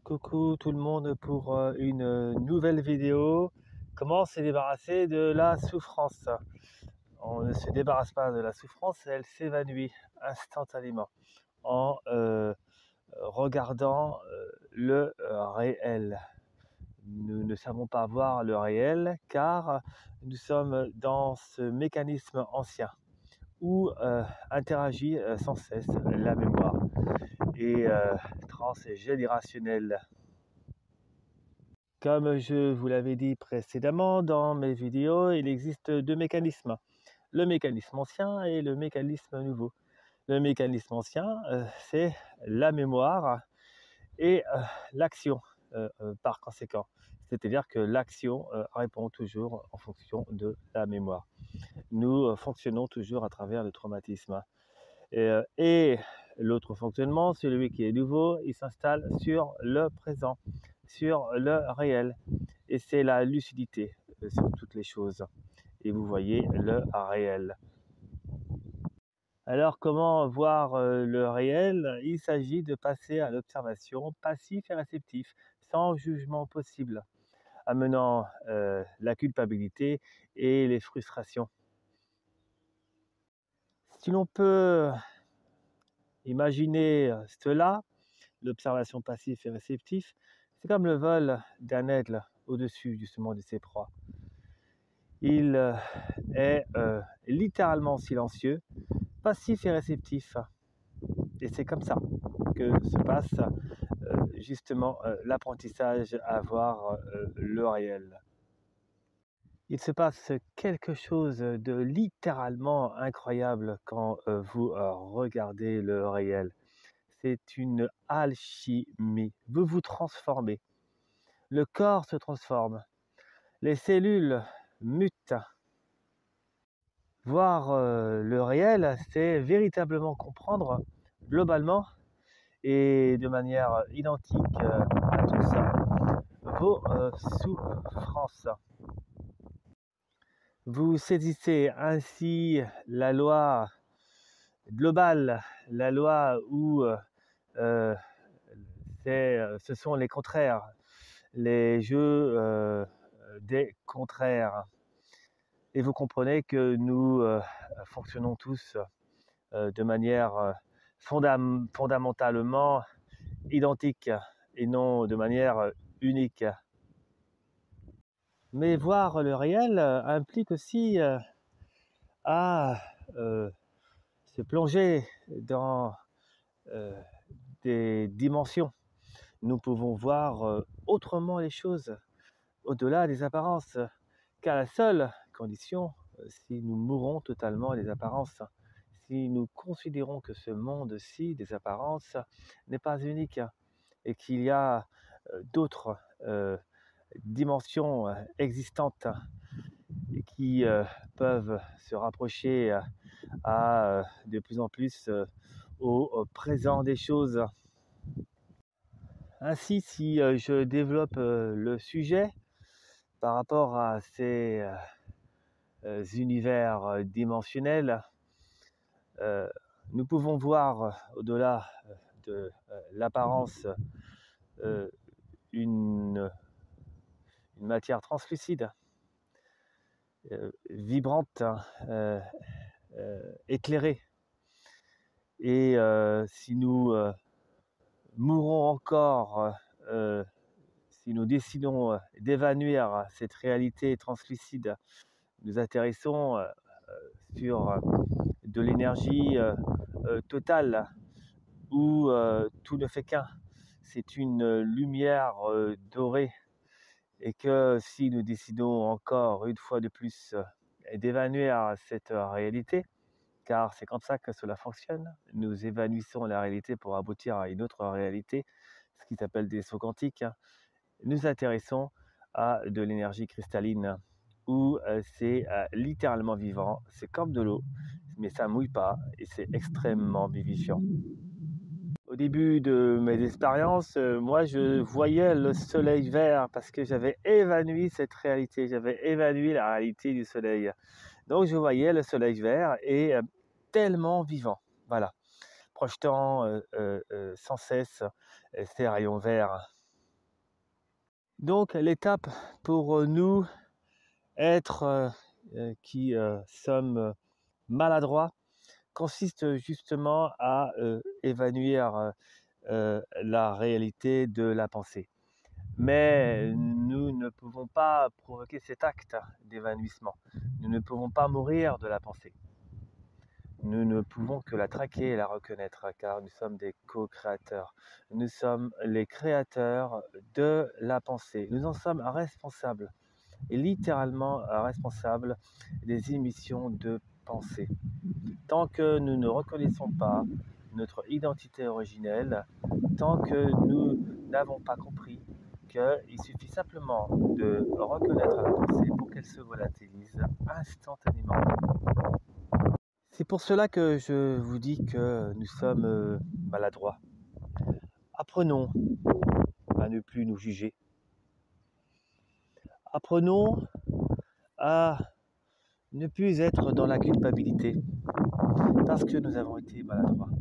Coucou tout le monde pour une nouvelle vidéo. Comment se débarrasser de la souffrance? On ne se débarrasse pas de la souffrance, elle s'évanouit instantanément en regardant le réel. Nous ne savons pas voir le réel car nous sommes dans ce mécanisme ancien où interagit sans cesse la mémoire et transgénérationnelle. Comme je vous l'avais dit précédemment dans mes vidéos, il existe deux mécanismes, le mécanisme ancien et le mécanisme nouveau. Le mécanisme ancien, c'est la mémoire et l'action par conséquent. C'est-à-dire que l'action répond toujours en fonction de la mémoire. Nous fonctionnons toujours à travers le traumatisme. Et l'autre fonctionnement, celui qui est nouveau, il s'installe sur le présent, sur le réel. Et c'est la lucidité sur toutes les choses. Et vous voyez le réel. Alors comment voir le réel? Il s'agit de passer à l'observation passif et réceptif, sans jugement possible, amenant la culpabilité et les frustrations. Si l'on peut imaginer cela, l'observation passive et réceptive, c'est comme le vol d'un aigle au-dessus justement de ses proies. Il est littéralement silencieux, passif et réceptif. Et c'est comme ça que se passe justement l'apprentissage à voir le réel. Il se passe quelque chose de littéralement incroyable quand vous regardez le réel. C'est une alchimie. Vous vous transformez. Le corps se transforme. Les cellules mutent. Voir le réel, c'est véritablement comprendre globalement et de manière identique à tous vos souffrances. Vous saisissez ainsi la loi globale, la loi où ce sont les contraires, les jeux des contraires. Et vous comprenez que nous fonctionnons tous de manière fondamentalement identique et non de manière unique. Mais voir le réel implique aussi à se plonger dans des dimensions. Nous pouvons voir autrement les choses, au-delà des apparences, car la seule condition, si nous mourons totalement des apparences, si nous considérons que ce monde-ci des apparences n'est pas unique et qu'il y a d'autres dimensions existantes et qui peuvent se rapprocher à de plus en plus au présent des choses. Ainsi, si je développe le sujet par rapport à ces univers dimensionnels, nous pouvons voir au-delà de l'apparence une matière translucide, vibrante, éclairée. Et si nous mourons encore, si nous décidons d'évanouir cette réalité translucide, nous atterrissons sur de l'énergie totale où tout ne fait qu'un. C'est une lumière dorée et que si nous décidons encore une fois de plus d'évanouir cette réalité, car c'est comme ça que cela fonctionne, nous évanouissons la réalité pour aboutir à une autre réalité, ce qui s'appelle des sauts quantiques, nous atterrissons à de l'énergie cristalline où c'est littéralement vivant, c'est comme de l'eau, mais ça mouille pas et c'est extrêmement vivifiant. Au début de mes expériences, moi je voyais le soleil vert parce que j'avais évanoui cette réalité, j'avais évanoui la réalité du soleil. Donc je voyais le soleil vert et tellement vivant, voilà, projetant sans cesse ces rayons verts. Donc l'étape pour nous qui sommes maladroits consiste justement à évanouir la réalité de la pensée. Mais nous ne pouvons pas provoquer cet acte d'évanouissement. Nous ne pouvons pas mourir de la pensée. Nous ne pouvons que la traquer et la reconnaître, car nous sommes des co-créateurs. Nous sommes les créateurs de la pensée. Nous en sommes responsables, et littéralement responsables des émissions de pensée. Tant que nous ne reconnaissons pas notre identité originelle, tant que nous n'avons pas compris qu'il suffit simplement de reconnaître la pensée pour qu'elle se volatilise instantanément. C'est pour cela que je vous dis que nous sommes maladroits. Apprenons à ne plus nous juger. Apprenons à ne plus être dans la culpabilité parce que nous avons été maladroits.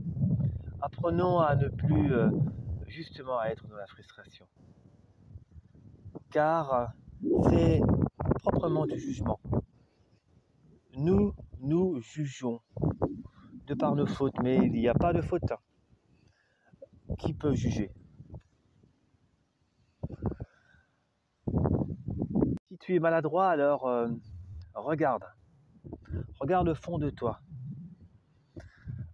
Apprenons à ne plus justement à être dans la frustration. Car c'est proprement du jugement. Nous nous jugeons de par nos fautes, mais il n'y a pas de faute. Qui peut juger? Si tu es maladroit, alors regarde au fond de toi.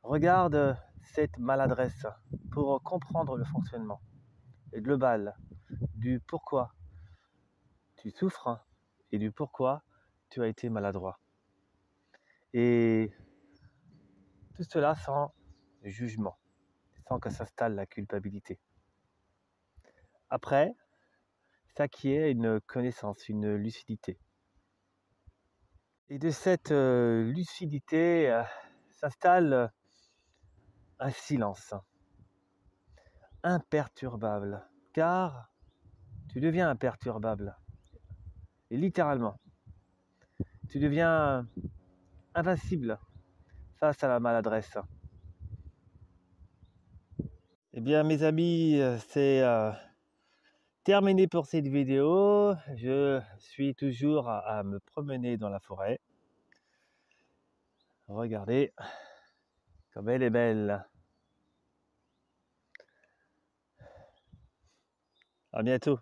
Regarde cette maladresse pour comprendre le fonctionnement global du pourquoi tu souffres et du pourquoi tu as été maladroit. Et tout cela sans jugement, sans que s'installe la culpabilité. Après, s'acquiert une connaissance, une lucidité. Et de cette lucidité s'installe un silence imperturbable, car tu deviens imperturbable. Et littéralement, tu deviens invincible face à la maladresse. Eh bien mes amis, c'est terminé pour cette vidéo. Je suis toujours à me promener dans la forêt. Regardez comme elle est belle. À bientôt.